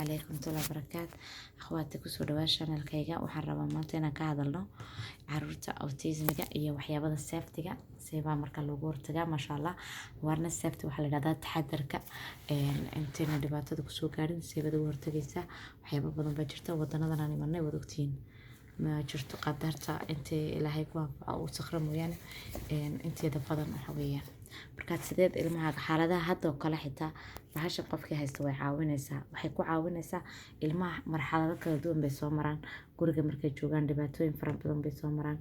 عليكم ورحمة الله وبركاته. أخواتي كسو دواad channelkayga waxaan rabaa maanta inaan ka hadalno caruurta autismiga iyo waxyaabada safety-ga sida marka lagu hortagaa masha Allah awareness safety waxa la yiraahdaa taxadarka intayna dhibaatada ku soo gaarin sida lagu hortagaysa waxyaabo badan baa jirta wadanadan aan imanay wada ogtiin ma jirto qadarta intee ilaahay ku anfaco oo sakhra mooyaan inteeda badan waxa weeyaan marka sideed ilmaha xaaladaha hadda oo kala xitaa bahasha qofkii haysta way caawinaysaa waxay ku caawinaysaa ilmaha marxalado kala duwan bay soo maraan guriga markay joogaan dhibaatooyin fara badan bay soo maraan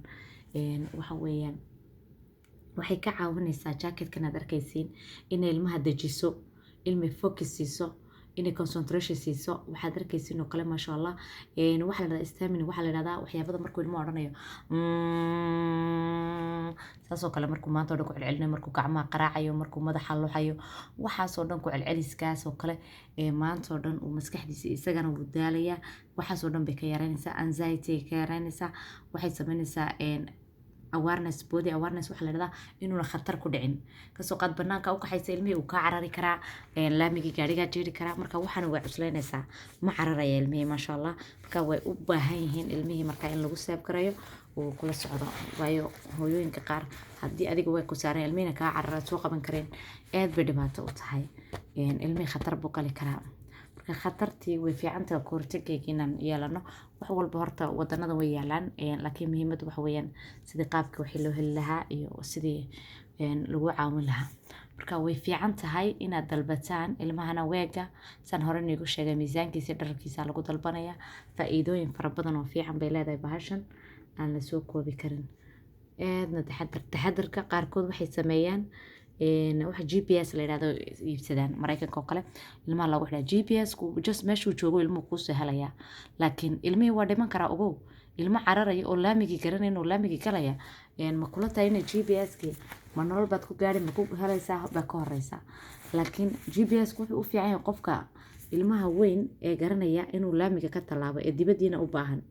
waxa weeyaan waxay ka caawinaysaa jacket-kan aad arkaysiin in ilmaha dajiso ilmi focus siiso inay concentration siiso waxaad arkaysiin oo kale masha Allah waxa la stamina waxa la yiraahdaa waxyaabada markuu ilmo oranayo saasoo kale markuu maanta oo ku celcelinayo markuu gacmaha qaraacayo markuu madaxa luxayo waxaas oo dhan ku celceliskaas oo kale maanta oo dhan uu maskaxdiisa isagana uu daalaya waxaas oo dhan bay ka yareynaysaa anxiety ka yareynaysaa waxay sameynaysaa awareness body awareness waxa la yiraahdaa inuu khatar ku dhicin kasoo qaad banaanka u kaxaysa ilmihii uu ka carari karaa laamigi gaariga jeeri karaa marka waxaan way cuslaynaysaa ma cararaya ilmihii masha Allah marka way u baahan yihiin ilmihii marka in lagu saab garayo oo kula socdo waayo hooyooyinka qaar haddii adiga way ku saareen ilmihina ka carara soo qaban kareen aad bay dhibaato u tahay ilmihii khatar buu gali karaa marka khatartii way fiican tahay kortegeynaan yeelano wax walba horta wadanada way yaalaan laakiin muhiimadu waxa weeyaan sidii qaabka wixii loo heli lahaa iyo sidii lagu caawin lahaa marka way fiican tahay inaad dalbataan ilmahana weega san hore nigu sheegay miisaankiisa dharkiisa lagu dalbanaya faa'iidooyin fara badan oo fiican bay leedahay bahashan aan la soo koobi karin aadna taxadarka qaarkood waxay sameeyaan waxa GPS la yiraahdo iibsadaan Mareykanka oo kale ilmaha lagu xidhaa GPS ku just meeshuu joogo ilmuhu ku soo helaya laakiin ilmihii waa dhiman karaa ogow ilmo cararaya oo laamigi garanayna oo laamigi galaya ma kula tahay in GPS-ki ma nolol baad ku gaari ma ku helaysaa baa ka horeysa laakiin GPS wuxuu u fiican yahay qofka ilmaha weyn ee garanaya inuu laamiga ka talaabo ee dibadiina u baahan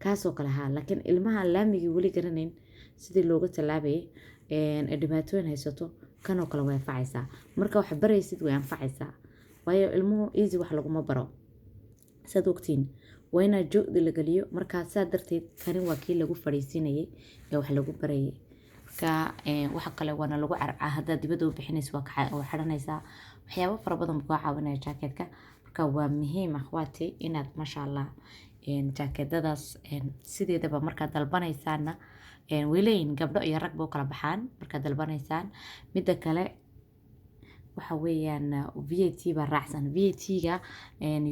kaasoo kale ha laakiin ilmaha laamigi wali garanayn sidii looga talaabayay dhibaatooyin haysato kanoo kale way anfacaysaa marka wax baraysid way anfacaysaa waayo ilmuhu easy wax laguma baro sad ogtiin waa inaad joogdi la geliyo markaa saa darteed karin waa kii lagu fadhiisinayay ee wax lagu barayay marka waxa kale waana lagu carcaa haddaad dibadda u bixinayso waa xidhanaysaa waxyaabo fara badan buu kaa caawinaya jaakeetka marka waa muhiim akhwaati inaad masha Allah jaakeedadaas sideedaba markaad dalbanaysaana weleyn gabdho iyo rag buu kala baxaan markaad dalbanaysaan midda kale waxa weeyaan VAT ba raacsan VAT-ga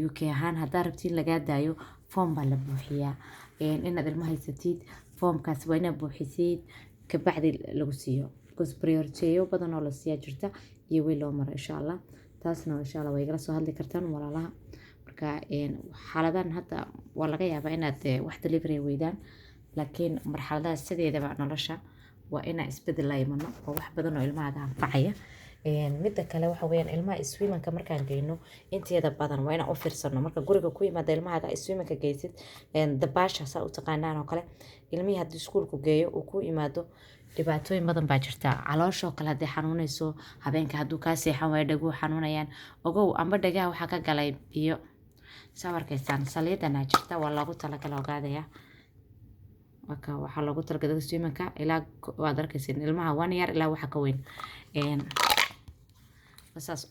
UK ahaan haddaa rabtiin lagaa daayo form baa la buuxiyaa inaad ilmo haysatid formkaas waa inaad buuxisid ka bacdi lagu siiyo because priority badan oo la siiyaa jirta iyo way loo maro insha Allah taasna insha Allah way igala soo hadli kartaan walaalaha marka xaaladan hadda waa laga yaabaa inaad wax delivery weydaan laakiin marxaladaha sideedaba nolosha waa ina isbedel la imano oo wax badan oo ilmaha anfacaya midda kale waxa weeyaan ilmaha swimmingka markaan geyno inteeda badan waa inaan u fiirsano marka guriga ku yimaada ilmaha swimmingka geysid dabaasha saa u taqaanaan oo kale ilmihii haddii iskuulku geeyo uu ku yimaado dhibaatooyin badan baa jirta caloosha kale haddii xanuunayso habeenka hadduu kaa seexan waayo dhaguhu xanuunayaan ogow amba dhagaha waxaa ka galay biyo sawarkaysaan saliidana jirta waa loogu talagalay ogaadaya waxaa loogu talagalay swimmingka ilaa waad arkaysiin ilmaha 1 year ilaa waxa ka weyn basaas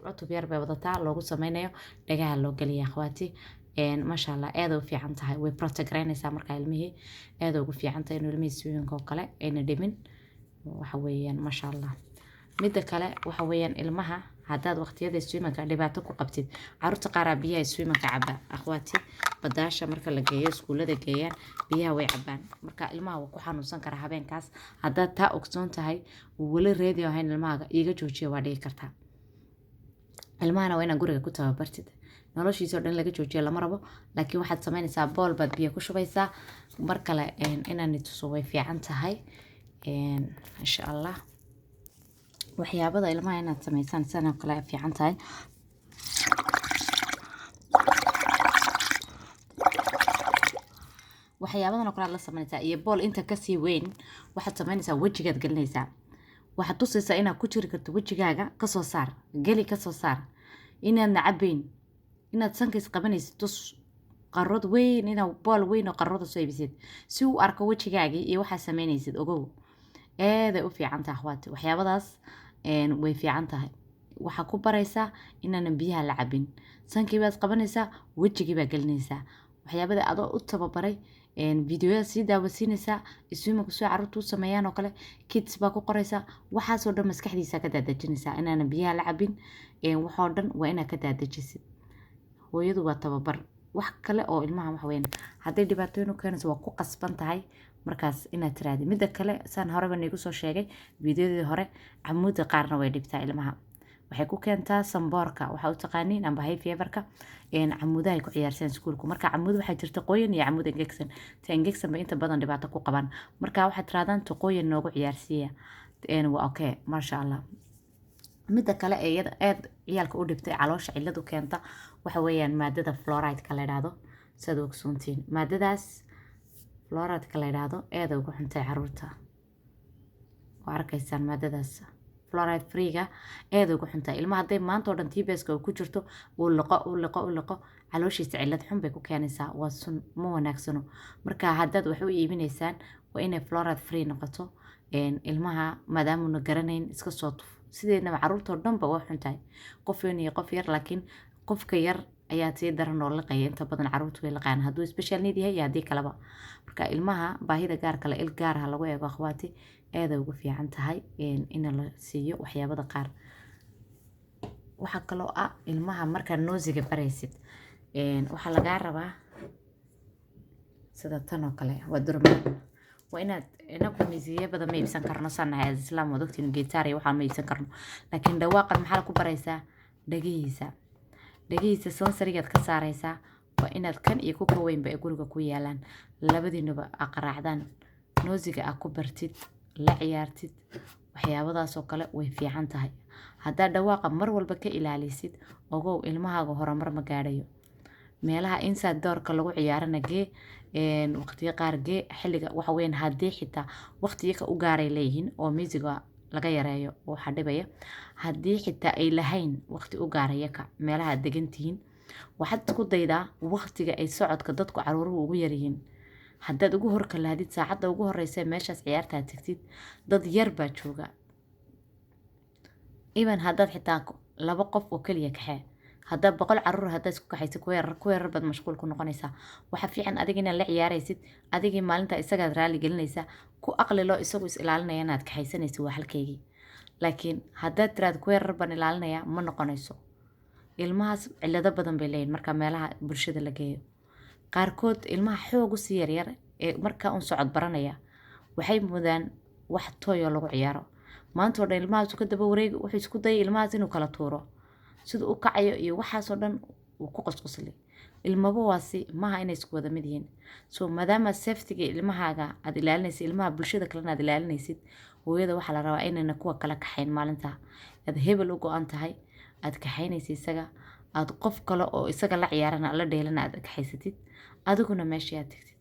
cutub yar bay wadataa loogu sameynayo dhagaha loo galiya akhwaati masha Allah aad u fiican tahay way protect gareynaysaa marka ilmihii aad ugu fiican tahay inuu ilmihii swimmingka oo kale ayna dhimin waxa weeyaan masha Allah midda kale waxa weeyaan ilmaha haddaad waqtiyada swimmingka dhibaato ku qabtid caruurta qaar biyaha swimmingka caba akhwaati badaasha marka la geeyo iskuulada geeyaan biyaha way cabaan marka ilmaha wuu ku xanuunsan karaa habeenkaas haddaad taa ogsoon tahay wali reedi ahayn ilmaha iga joojiyo waa dhigi kartaa ilmahana waa inaad guriga ku tababartid noloshiisa oo dhan laga joojiyo lama rabo laakiin waxaad samaynaysaa bool baad biyo ku shubaysaa mar kale inaad nituso way fiican tahay insha Allah waxyaabada ilmaha inaad samaysaan sanoo kale fiican tahay waxyaabadan oo kale la samaynaysaa iyo bool inta ka sii weyn waxaad samaynaysaa wajigaad gelinaysaa waxaad tusaysaa inaad ku jiri karto wajigaaga ka soo saar geli ka soo saar inaad nacabayn inaad sanka isqabanaysid tus qarrod weyn inaa bool weyn oo qarrooda soo ibisid si uu arko wejigaagii iyo waxaa samaynaysid ogow aada u fiican tahay akhwaati waxyaabadaas way fiican tahay waxaa ku baraysaa inaanan biyaha la cabin sankii baad qabanaysaa wejigii baa gelinaysaa waxyaabada adoo u tababaray videoyada sii daawasiinaysaa iswiiminku soo carruurta u sameeyaan oo kale kids baa ku qoraysaa waxaasoo dhan maskaxdiisa ka daadejinaysaa inaanan biyaha la cabin waxoo dhan waa inaad ka daadajisid hooyadu waa tababar wax kale oo ilmaha wax weyn hadday dhibaatooyin u keenayso waa ku qasban tahay markaas inaad tiraahdi midda kale saan horeba niigu soo sheegay videodii hore camuudda qaarna way dhibtaa ilmaha waxay ku keentaa samboorka waxaa u taqaaniin amba hay feverka camuudaha ay ku ciyaarsaan iskuulku marka camuud waxaa jirta qoyan iyo camuud engegsan ta engegsan ba inta badan dhibaato ku qaban marka waxaad tirahdaan ta qoyan noogu ciyaarsiiya waa okay maasha allah midda kale ee iyada aad ciyaalka u dhibtay caloosha cilladu keenta waxa weeyaan maadada fluoride-ka la yidhaahdo sidaad ogsoontiin maadadaas fluoride-ka la yidhaahdo aada ugu xuntay caruurta waa arkaysaan maadadaas fluoride freega aada ugu xuntaa ilmaha hadday maanta oo dhan tbska uu ku jirto uu liqo calooshiisa cillad xun bay ku keenaysaa waa sun ma wanaagsano marka haddaad wax u iibinaysaan waa inay fluoride free noqoto ilmaha maadaamuna garanayn iska soo tuf sideednaba caruurtoo dhanba waa xuntahay qof weyn iyo qof yar laakiin qofka yar ayaa sii daran oo liqaya inta badan caruurta way liqaan hadduu special need yahay iyo haddii kaleba marka ilmaha baahida gaar kale il gaaraha lagu eego akhwaati aada ugu fiican tahay in la siiyo waxyaabada qaar waxaa kaloo ah ilmaha markaa noosiga baraysid waxaa lagaa rabaa sida tan oo kale waa durmaan waa inaad inagu miisiya badan ma iibsan karno sanahay islaam waa ogtiin gitaar iyo waxaan ma iibsan karno laakiin dhawaaqan maxaa ku baraysaa dhagihiisa sansarigaad ka saaraysaa waa inaad kan iyo ku kaweynba ee guriga ku yaalaan labadiinuba aqraacdaan noosiga ah ku bartid la ciyaartid waxyaabadaasoo kale way fiican tahay haddaad dhawaaqa mar walba ka ilaalisid ogow ilmahaaga horumar ma gaadhayo meelaha inside doorka lagu ciyaarana gee waqtiga qaar gee xilliga waxa weyn haddii xitaa waqtiga ka u gaaray leeyihiin oo musiga laga yareeyo oo xadhibaya haddii xitaa ay lahayn waqti u gaaraya ka meelaha aad degantihiin waxaad isku daydaa waqtiga ay socodka dadku caruuruhu ugu yaryihiin haddaad ugu horkalaadid saacadda ugu horeysa meeshaas ciyaartaad tagtid dad yar baa jooga even haddaad xitaa 2 qof oo keliya kaxee haddaad 100 caruur haddaad isku kaxaysid ku yarar baad mashquul ku noqonaysaa waxa fiican adiga inaad la ciyaaraysid adigii maalinta isagaad raali gelinaysaa ku aqlilo isagu is ilaalinaya inaad kaxaysanaysid waa halkeygii laakiin haddaad tiraad ku yarar baan ilaalinaya ma noqonayso ilmahaas cillado badan bay leeyihin marka meelaha bulshada la geeyo qaarkood ilmaha xoog u sii yaryar ee markaa un socod baranaya waxay mudaan wax tooyo lagu ciyaaro maanta oo dhan ilmahaas ka daba wareegi wuxuu isku dayay ilmahaas inuu kala tuuro siduu u kacayo iyo waxaasoo dhan uu ku qosqoslay ilmaba waasi maaha inay isku wada mid yihiin so maadaama safetyga ilmahaaga aad ilaalinaysid ilmaha bulshada kalena aad ilaalinaysid hooyada waxaa la rabaa inayna kuwa kala kaxayn maalinta aad hebel u go-an tahay aad kaxaynaysid isaga aad qof kale oo isaga la ciyaarana la dheelana aad kaxaysatid adiguna meeshii aad tagtid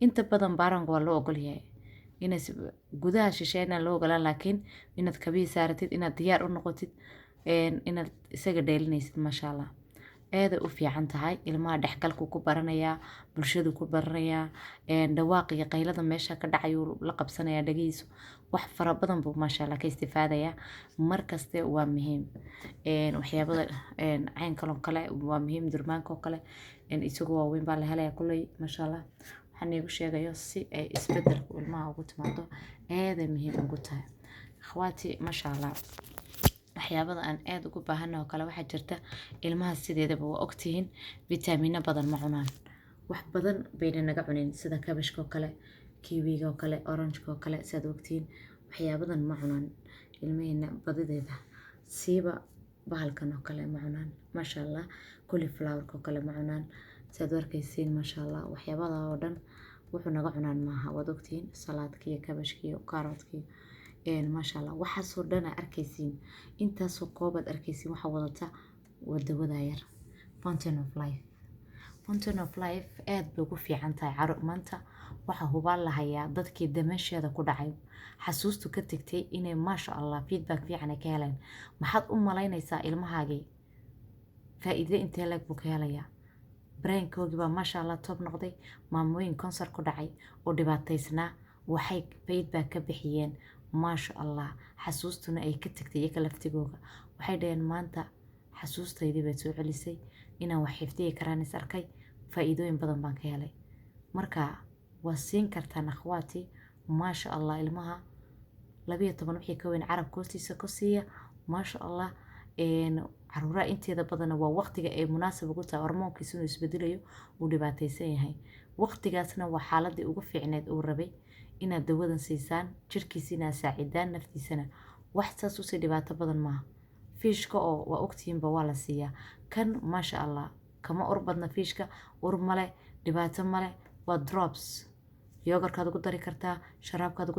inta badan baaranka waa loo ogol yahay inaad gudaha shisheeyna loo ogolaan laakiin inaad kabihi saaratid inaad diyaar u noqotid inaad isaga dheelinaysid maasha allah aada u fiican tahay ilmaha dhexgalku ku baranayaa bulshadu ku baranayaa dhawaaq iyo qaylada meesha ka dhacayuu la qabsanayaa dhagihiisu wax fara badan buu maasha allah ka istifaadayaa markaste waa muhiim waxyaabada cayn kaloo kale waa muhiim durmaanka oo kale isagu waaweyn baa la helayaa kulley maasha allah waxaan iigu sheegayo si ay isbedelku ilmaha ugu timaado aaday muhiim ugu tahay akhwaati maasha allah waxyaabada aan aada ugu baahana oo kale waxaa jirta ilmaha sideedaba waa ogtihiin fitaamiino badan ma cunaan wax badan bayna naga cunin sida kabashka oo kale kiwiga oo kale oranjka oo kale sidaad ogtihiin waxyaabadan ma cunaan ilmaheena badideeda siiba bahalkan oo kale ma cunaan maasha allah cauliflowerka oo kale ma cunaan sidaad arkaysiin maasha allah waxyaabada oo dhan wuxuu naga cunaan maaha waad ogtihiin salaadkiiyo kabashkiiyo kaaroodkiiyo maasha allah waxaasoo dhan aa arkaysiin intaasoo koobaad arkaysiin waxaa wadata wadawada yar fountain of life aada bay ugu fiican tahay caruur maanta waxaa hubaan lahayaa dadkii dameesheeda ku dhacay xasuustu ka tegtay inay maasha allah feedback fiican ay ka heleen maxaad u malaynaysaa ilmahaagii faa'iido intee leeg buu ka helayaa brainkoogii baa maasha allah toob noqday maamooyin konsar ku dhacay oo dhibaataysnaa waxay bayd baa ka bixiyeen maasha allah xasuustuna ay ka tagtay iyaga laftigooga waxay dhaheen maanta xasuustaydii bay soo celisay inaan wax xifdiyi karaan is arkay faa'iidooyin badan baan ka helay marka waa siin kartaan akhwaati maasha allah ilmaha 12 wixii ka weyn carabka hoostiisa ku siiya maasha allah caruuraha inteeda badana waa waqtiga ay munaasab ugu tahay hormoonkiisa inuu isbedelayo uu dhibaataysan yahay waqtigaasna waa xaaladii ugu fiicneed uu rabay inaad dawadan siisaan jirkiisa inaad saacidaan naftiisana wax saas usii dhibaato badan maaha fiishka oo waa ogtihiinba waa la siiyaa kan maasha allah kama ur badna fiishka ur male dhibaato male waa drops yoogarkaad ugu dari kartaa sharaabkaad